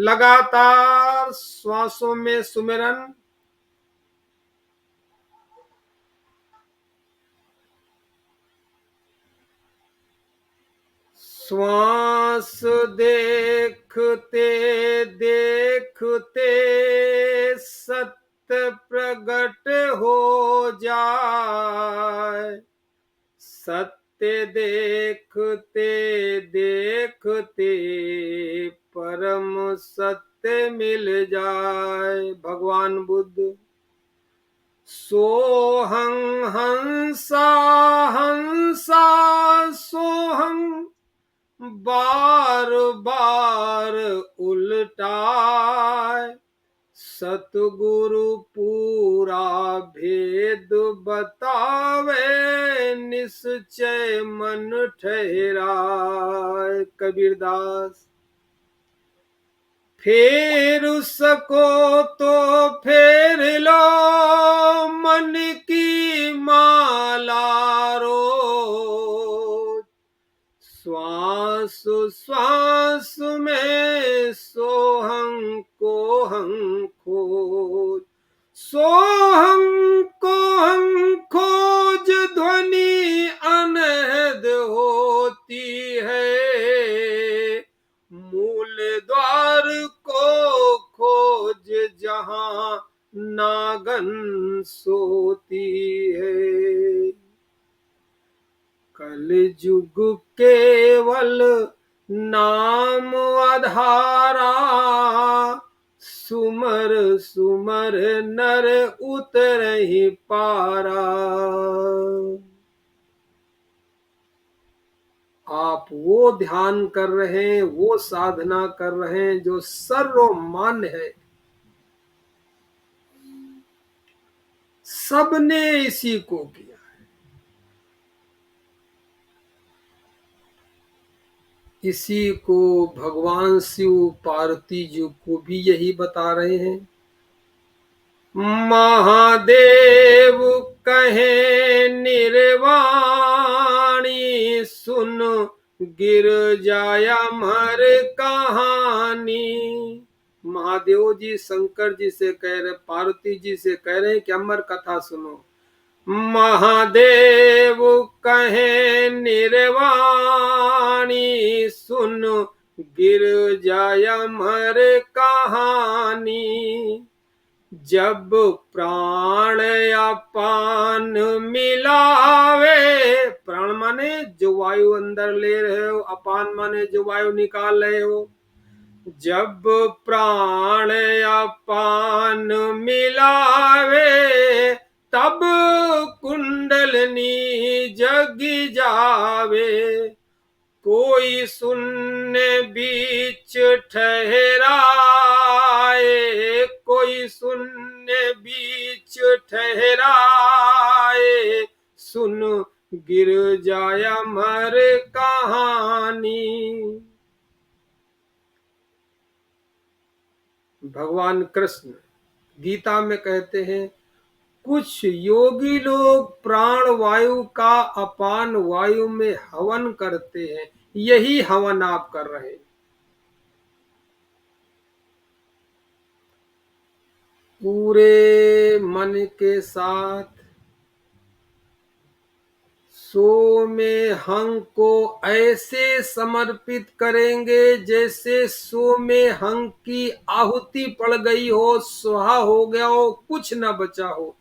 लगातार श्वासों में सुमिरन, श्वास देखते देखते सत्य प्रकट हो जाए, सत्य देखते देखते परम सत्य मिल जाए। भगवान बुद्ध सोहं हंसा हंसा सोहं बार बार उल्टाए, सतगुरु पूरा भेद बतावे, निश्चय मन ठहराए। कबीरदास फेर सको तो फेर लो मन की माला रोज, श्वास श्वास में सोहं कोहं खोज, सोहं कोहं खोज ध्वनि अनहद होती है, मूल द्वार को खोज जहां नागन सोती है। कल युग केवल नाम आधारा, सुमर सुमर नर उतर ही पारा। आप वो ध्यान कर रहे हैं, वो साधना कर रहे हैं जो सर्वमान्य है। सबने इसी को किया, इसी को भगवान शिव पार्वती जी को भी यही बता रहे हैं। महादेव कहे निर्वाणी, सुन गिर जाया मर कहानी। महादेव जी शंकर जी से कह रहे, पार्वती जी से कह रहे हैं कि अमर कथा सुनो। महादेव कहे निर्वाणी, सुन गिर जाया मर कहानी। जब प्राण अपान मिलावे, प्राण माने जो वायु अंदर ले रहे हो, अपान माने जो वायु निकाल रहे हो। जब प्राण अपान मिलावे, तब कुंडलनी जगी जावे। कोई शून्य बीच ठहराए, कोई शून्य बीच ठहराए, सुन गिर जाया मर कहानी। भगवान कृष्ण गीता में कहते हैं, कुछ योगी लोग प्राण वायु का अपान वायु में हवन करते हैं, यही हवन आप कर रहे हैं। पूरे मन के साथ सो में हंग को ऐसे समर्पित करेंगे जैसे सो में हंग की आहुति पड़ गई हो, सुहा हो गया हो, कुछ न बचा हो।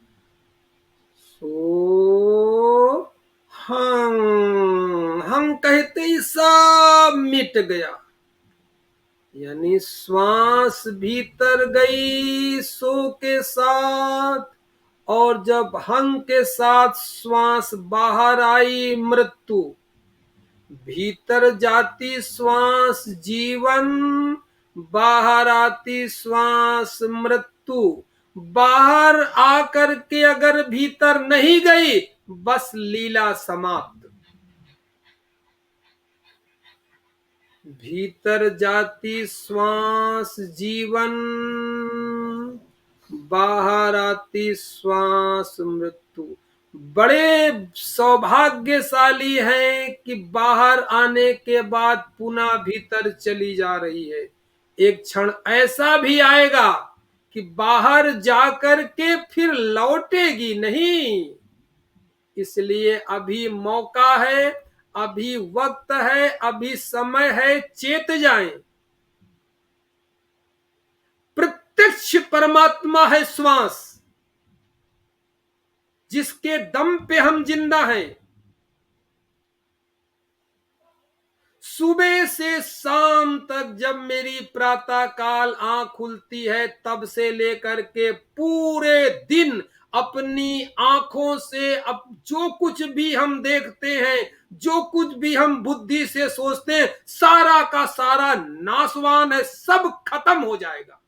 सो हम कहते ही सब मिट गया, यानी श्वास भीतर गई सो के साथ, और जब हंग के साथ श्वास बाहर आई मृत्यु। भीतर जाती श्वास जीवन, बाहर आती श्वास मृत्यु। बाहर आकर के अगर भीतर नहीं गई, बस लीला समाप्त। भीतर जाती श्वास जीवन, बाहर आती श्वास मृत्यु। बड़े सौभाग्यशाली हैं कि बाहर आने के बाद पुनः भीतर चली जा रही है। एक क्षण ऐसा भी आएगा कि बाहर जाकर के फिर लौटेगी नहीं। इसलिए अभी मौका है, अभी वक्त है, अभी समय है, चेत जाएं। प्रत्यक्ष परमात्मा है श्वास, जिसके दम पे हम जिंदा हैं। सुबह से शाम तक जब मेरी प्रातः काल आंख खुलती है, तब से लेकर के पूरे दिन अपनी आंखों से अब जो कुछ भी हम देखते हैं, जो कुछ भी हम बुद्धि से सोचते हैं, सारा का सारा नाशवान है, सब खत्म हो जाएगा।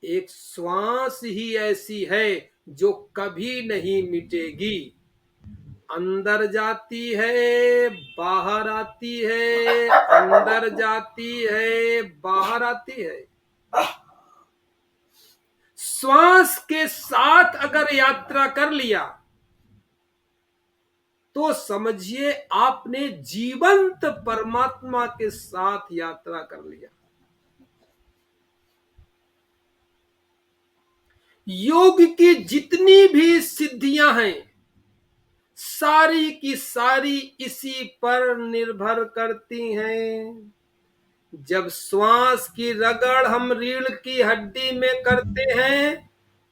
एक श्वास ही ऐसी है जो कभी नहीं मिटेगी। अंदर जाती है, बाहर आती है, अंदर जाती है, बाहर आती है। श्वास के साथ अगर यात्रा कर लिया तो समझिए आपने जीवंत परमात्मा के साथ यात्रा कर लिया। योग की जितनी भी सिद्धियां हैं, सारी की सारी इसी पर निर्भर करती हैं। जब श्वास की रगड़ हम रीढ़ की हड्डी में करते हैं,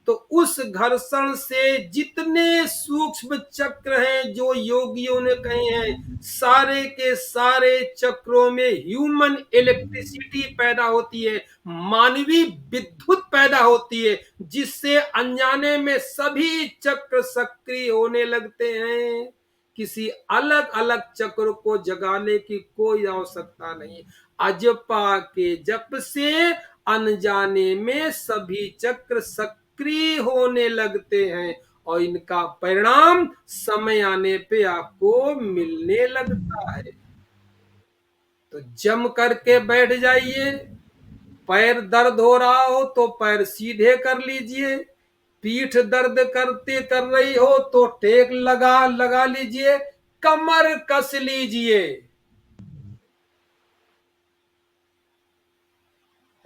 तो उस घर्षण से जितने सूक्ष्म चक्र हैं जो योगियों ने कहे हैं, सारे के सारे चक्रों में ह्यूमन इलेक्ट्रिसिटी पैदा होती है, मानवीय विद्युत पैदा होती है, जिससे अनजाने में सभी चक्र सक्रिय होने लगते हैं। किसी अलग अलग चक्र को जगाने की कोई आवश्यकता नहीं। अजपा के जप से अनजाने में सभी चक्र सक्रिय होने लगते हैं और इनका परिणाम समय आने पे आपको मिलने लगता है। तो जम करके बैठ जाइए। पैर दर्द हो रहा हो तो पैर सीधे कर लीजिए। पीठ दर्द करते कर रही हो तो टेक लगा लगा लीजिए। कमर कस लीजिए।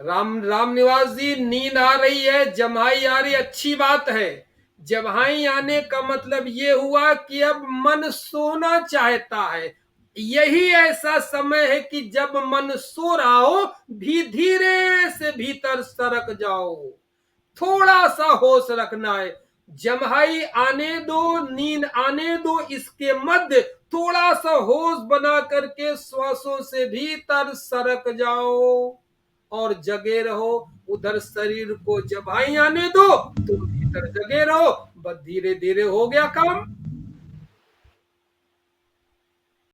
राम निवास जी, नींद आ रही है, जम्हाई आ रही, अच्छी बात है। जम्हाई आने का मतलब ये हुआ कि अब मन सोना चाहता है। यही ऐसा समय है कि जब मन सो रहा हो भी धीरे से भीतर सरक जाओ। थोड़ा सा होश रखना है। जम्हाई आने दो, नींद आने दो, इसके मध्य थोड़ा सा होश बना करके श्वासों से भीतर सरक जाओ और जगे रहो। उधर शरीर को जम्हाई आने दो, तुम भीतर जगे रहो। बस धीरे धीरे हो गया काम।